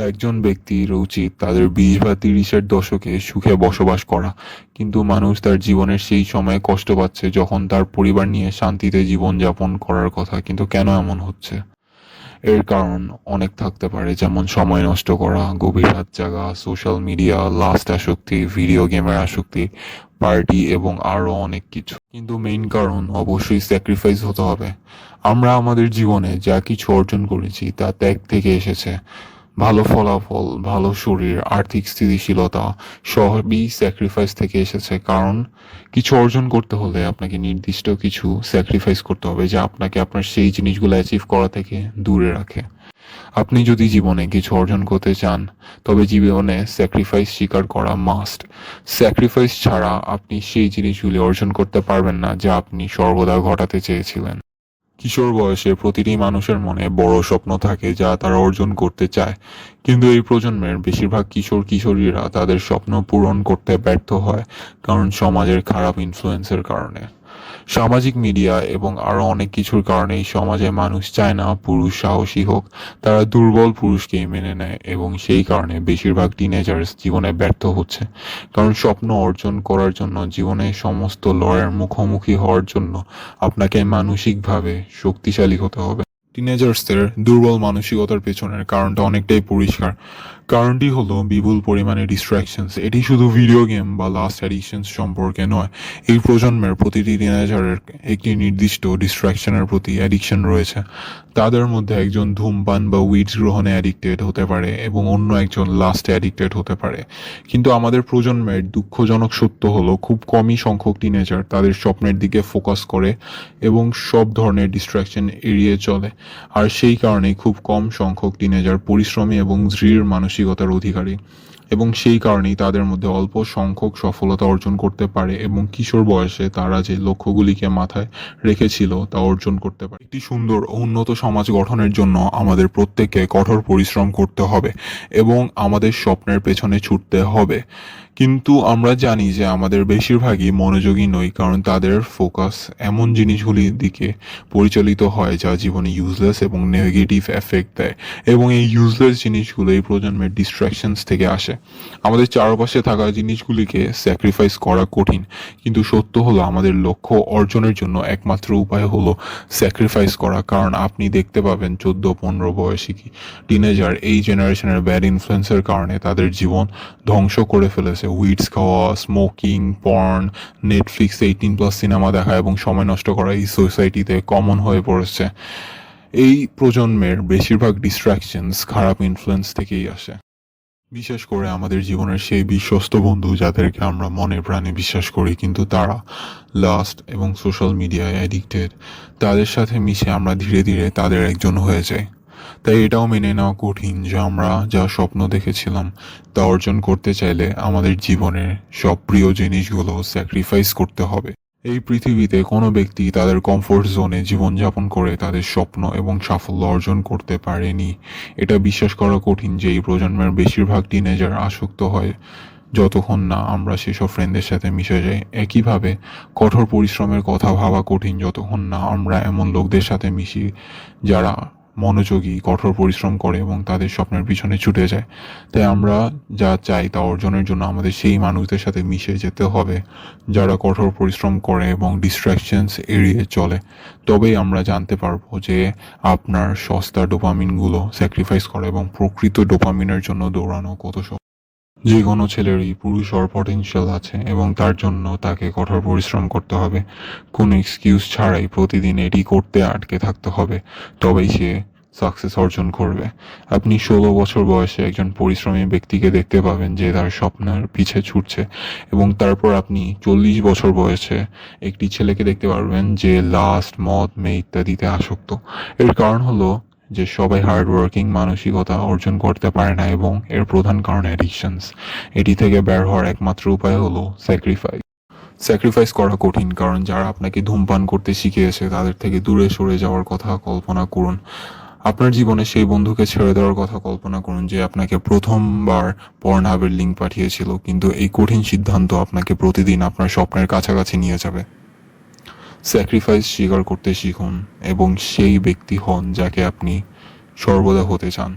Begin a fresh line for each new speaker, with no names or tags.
একজন ব্যক্তির উচিত তাদের 20 বা 30-এর দশকে সুখে বসবাস করা, কিন্তু মানুষ তার জীবনের সেই সময়ে কষ্ট পাচ্ছে যখন তার পরিবার নিয়ে শান্তিতে জীবনযাপন করার কথা। কিন্তু কেন এমন হচ্ছে? এর কারণ অনেক থাকতে পারে, যেমন সময় নষ্ট করা, গভীর রাত জাগা, সোশ্যাল মিডিয়া, লাস্ট আসক্তি, ভিডিও গেমের আসক্তি, পার্টি এবং আরো অনেক কিছু। কিন্তু মেইন কারণ অবশ্যই স্যাক্রিফাইস হতে হবে। আমরা আমাদের জীবনে যা কিছু অর্জন করেছি তা ত্যাগ থেকে এসেছে। ভালো ফলাফল, ভালো শরীর, আর্থিক স্থিতিশীলতা সবই স্যাক্রিফাইস থেকে এসেছে। কারণ কিছু অর্জন করতে হলে আপনাকে নির্দিষ্ট কিছু স্যাক্রিফাইস করতে হবে, যা আপনাকে আপনার সেই জিনিসগুলো অ্যাচিভ করা থেকে দূরে রাখে। আপনি যদি জীবনে কিছু অর্জন করতে চান, তবে জীবনে স্যাক্রিফাইস স্বীকার করা মাস্ট। স্যাক্রিফাইস ছাড়া আপনি সেই জিনিসগুলি অর্জন করতে পারবেন না যা আপনি সর্বদা ঘটাতে চেয়েছিলেন। কিশোর বয়সে প্রতিটি মানুষের মনে বড় স্বপ্ন থাকে যা তারা অর্জন করতে চায়, কিন্তু এই প্রজন্মের বেশিরভাগ কিশোর কিশোরীরা তাদের স্বপ্ন পূরণ করতে ব্যর্থ হয়, কারণ সমাজের খারাপ ইনফ্লুয়েন্সের কারণে। সামাজিক মিডিয়া এবং আরো অনেক কিছুর কারণে এই সমাজে মানুষ চায় না পুরুষ সাহসী হোক। তারা দুর্বল পুরুষকেই মেনে নেয় এবং সেই কারণে বেশিরভাগ টিনেজার্স জীবনে ব্যর্থ হচ্ছে। কারণ স্বপ্ন অর্জন করার জন্য, জীবনে সমস্ত লড়াইয়ের মুখোমুখি হওয়ার জন্য আপনাকে মানসিকভাবে শক্তিশালী হতে হবে। টিনেজার্সদের দুর্বল মানসিকতার পেছনের কারণটা অনেকটাই পরিষ্কার। কারণটি হলো বিপুল পরিমাণে ডিস্ট্রাকশনস। এটি শুধু ভিডিও গেম বা লাস্ট অ্যাডিকশনস সম্পর্কে নয়। এই প্রজন্মের প্রতিটি টিনেজারের একটি নির্দিষ্ট ডিস্ট্রাকশনের প্রতি অ্যাডিকশন রয়েছে। তাদের মধ্যে একজন ধূমপান বা উইডস গ্রহণে অ্যাডিক্টেড হতে পারে এবং অন্য একজন লাস্টে অ্যাডিক্টেড হতে পারে। কিন্তু আমাদের প্রজন্মের দুঃখজনক সত্য হলো, খুব কমই সংখ্যক টিনেজার তাদের স্বপ্নের দিকে ফোকাস করে এবং সব ধরনের ডিস্ট্রাকশন এড়িয়ে চলে। আর সেই কারণেই খুব কম সংখ্যক টিনেজার পরিশ্রমী এবং দৃঢ় মানসিকতার অধিকারী, এবং সেই কারণেই তাদের মধ্যে অল্প সংখ্যক সফলতা অর্জন করতে পারে এবং কিশোর বয়সে তারা যে লক্ষ্যগুলিকে মাথায় রেখেছিল তা অর্জন করতে পারে। একটি সুন্দর ও উন্নত সমাজ গঠনের জন্য আমাদের প্রত্যেককে কঠোর পরিশ্রম করতে হবে এবং আমাদের স্বপ্নের পেছনে ছুটতে হবে। কিন্তু আমরা জানি যে আমাদের বেশিরভাগই মনোযোগী নই, কারণ তাদের ফোকাস এমন জিনিসগুলির দিকে পরিচালিত হয় যা জীবনে ইউজলেস এবং নেগেটিভ এফেক্ট দেয়, এবং এই ইউজলেস জিনিসগুলো এই প্রজন্মের ডিস্ট্রাকশনস থেকে আসে। আমাদের চারপাশে থাকা জিনিসগুলিকে স্যাক্রিফাইস করা কঠিন, কিন্তু সত্য হলো আমাদের লক্ষ্য অর্জনের জন্য একমাত্র উপায় হলো স্যাক্রিফাইস করা। কারণ আপনি দেখতে পাবেন 14-15 বয়সী টিনেজার এই জেনারেশনের ব্যাড ইনফ্লুয়েন্সের কারণে তাদের জীবন ধ্বংস করে ফেলেছে। উইডস খাওয়া, স্মোকিং, পর্ন, নেটফ্লিক্স 18+ সিনেমা দেখা এবং সময় নষ্ট করা এই সোসাইটিতে কমন হয়ে পড়েছে। এই প্রজন্মের বেশিরভাগ ডিস্ট্রাকশনস খারাপ ইনফ্লুয়েন্স থেকেই আসে। বিশেষ করে আমাদের জীবনের সেই বিশ্বস্ত বন্ধু যাদেরকে আমরা মনে প্রাণে বিশ্বাস করি, কিন্তু তারা লাস্ট এবং সোশ্যাল মিডিয়ায় অ্যাডিক্টেড। তাদের সাথে মিশে আমরা ধীরে ধীরে তাদের একজন হয়ে যাই। তাই এটাও মেনে নেওয়া কঠিন যে আমরা যা স্বপ্ন দেখেছিলাম তা অর্জন করতে চাইলে আমাদের জীবনের সব প্রিয় জিনিসগুলো স্যাক্রিফাইস করতে হবে। এই পৃথিবীতে কোনো ব্যক্তি তাদের কমফোর্ট জোনে জীবনযাপন করে তাদের স্বপ্ন এবং সাফল্য অর্জন করতে পারেনি। এটা বিশ্বাস করা কঠিন যে এই প্রজন্মের বেশিরভাগ টিনেজার আসক্ত হয় যতক্ষণ না আমরা সেসব ফ্রেন্ডদের সাথে মিশে যাই। একইভাবে কঠোর পরিশ্রমের কথা ভাবা কঠিন যতক্ষণ না আমরা এমন লোকদের সাথে মিশি যারা মনোযোগী, কঠোর পরিশ্রম করে এবং তাদের স্বপ্নের পিছনে ছুটে যায়। তাই আমরা যা চাই তা অর্জনের জন্য আমাদের সেই মানুষদের সাথে মিশে যেতে হবে যারা কঠোর পরিশ্রম করে এবং ডিস্ট্রাকশনস এড়িয়ে চলে। তবেই আমরা জানতে পারবো যে আপনার সস্তা ডোপামিনগুলো স্যাক্রিফাইস করা এবং প্রকৃত ডোপামিনের জন্য দৌড়ানো কত সহজ। যে কোনো ছেলেরই পুরুষ হওয়ার পটেনশিয়াল আছে এবং তার জন্য তাকে কঠোর পরিশ্রম করতে হবে। কোনো এক্সকিউজ ছাড়াই প্রতিদিন এটি করতে আটকে থাকতে হবে, তবেই সে সাকসেস অর্জন করবে। আপনি 16 বছর বয়সে একজন পরিশ্রমী ব্যক্তিকে দেখতে পাবেন যে তার স্বপ্নের পিছে ছুটছে, এবং তারপর আপনি 40 বছর বয়সে একটি ছেলেকে দেখতে পারবেন যে লাস্ট, মদ, মেয়ে ইত্যাদিতে আসক্ত। এর কারণ হলো যে সবাই হার্ডওয়ার্কিং মানসিকতা অর্জন করতে পারে না, এবং এর প্রধান কারণ অ্যাডিকশনস। এটি থেকে বের হওয়ার একমাত্র উপায় হলো স্যাক্রিফাইস। স্যাক্রিফাইস করা কঠিন, কারণ যারা আপনাকে ধূমপান করতে শিখিয়েছে তাদের থেকে দূরে সরে যাওয়ার কথা কল্পনা করুন। আপনার জীবনে সেই বন্ধুকে ছেড়ে দেওয়ার কথা কল্পনা করুন যে আপনাকে প্রথমবার পর্নহাবের লিঙ্ক পাঠিয়েছিল, কিন্তু এই কঠিন সিদ্ধান্ত আপনাকে প্রতিদিন আপনার স্বপ্নের কাছাকাছি নিয়ে যাবে। স্যাক্রিফাইস স্বীকার করতে শিখুন এবং সেই ব্যক্তি হন যাকে আপনি সর্বদা হতে চান।